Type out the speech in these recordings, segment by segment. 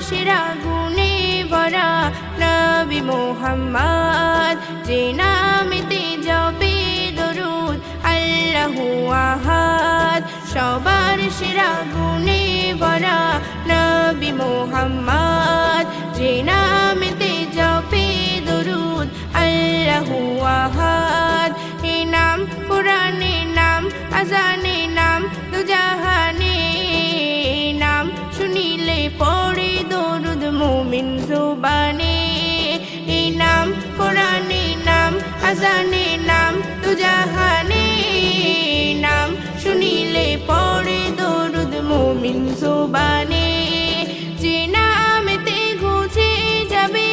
সেরা গুণে ভরা নবী মুহাম্মদ, যে নামেতে জপে দরুদ আল্লাহু আহাদ। সবার সেরা গুণে ভরা নবী মুহাম্মদ, যে নামেতে জপে দরুদ আল্লাহু আহাদ। এ নাম কুরআনে নাম, আজানে নাম, দুজাহানে নাম, শুনিলে পড়ে দরুদ মুমিন জুবানে। এ নাম কুরআনে নাম, আজানে নাম, দুজাহানে নাম, শুনিলে পড়ে দরুদ মুমিন জুবানে। যে নামেতে ঘুচে যাবে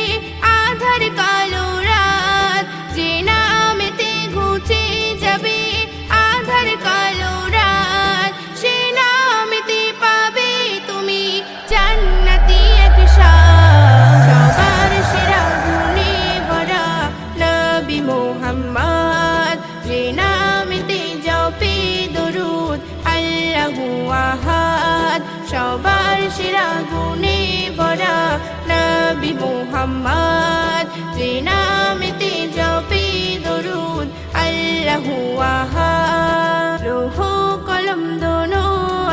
আধার কালো রাত, যে নামেতে ঘুচে যাবে আধার কালো রাত, সে নামেতে পাবে তুমি জান্নাতি এক স্বাদ। সবার সেরা গুণে ভরা নবী মুহাম্মদ, যে নামেতে জপে দরুদ আল্লাহু আহাদ। সবার সেরা গুণে ভরা নবী মুহাম্মদ, যে নামেতে জপে দরুদ আল্লাহু আহাদ। লৌহ কলম দোনো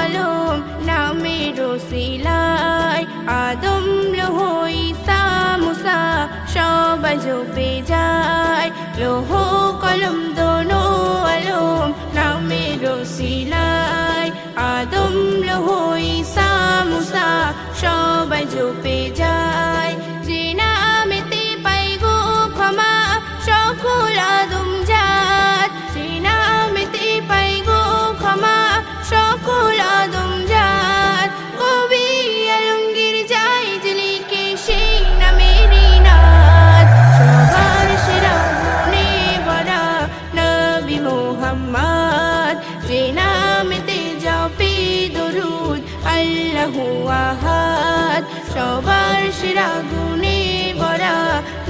আলম নামের ওসিলায়, আদম লৌহ ঈসা মুসা সবাই জপে যায়। লৌহ কলম দোনো আলম নামের ওসিলায়, আদম লৌহ ঈসা মুসা সবাই জপে যায়। যে নামেতে পাই গো ক্ষমা সকল আদম জাত, যে নামেতে পাই গো ক্ষমা সকল আদম জাত। কবি আলমগীর যায় যে লিখে সেই নামেরই নাত। সবার সেরা গুণে ভরা নবী মুহাম্মদ, যে নামেতে জপে দরুদ আল্লাহু আহাদ। সবার সেরা গুণে ভরা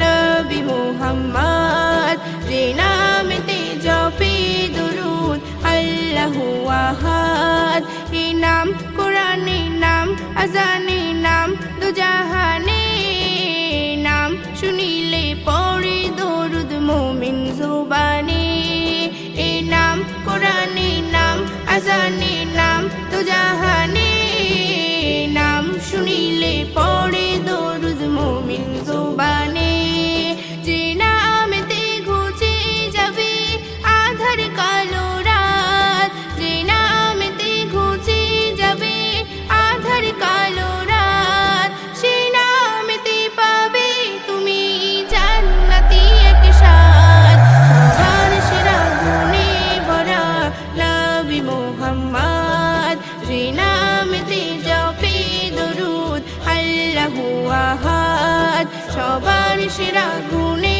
নবী মুহাম্মদ, যে নামেতে জপে দরুদ আল্লাহু আহাদ। এ নাম কুরআনে নাম, আজানে নাম, দুজাহানে নাম, শুনিলে পড়ে দরুদ মুমিন জুবানে। এ নাম কুরআনে নাম, আজানে নাম, দুজাহানে নাম, শুনিলে পড়ে দরুদ মুমিন জুবানে। যে নামেতে ঘুচে যাবে আধার কালো রাত, যে নামেতে ঘুচে যাবে আধার কালো রাত, সে নামেতে পাবে তুমি জান্নাতি এক স্বাদ। সবার সেরা গুণে ভরা নবী মুহাম্মদ, যে নামেতে জপে দরুদ আল্লাহু আহাদ। সবার সেরা গুণে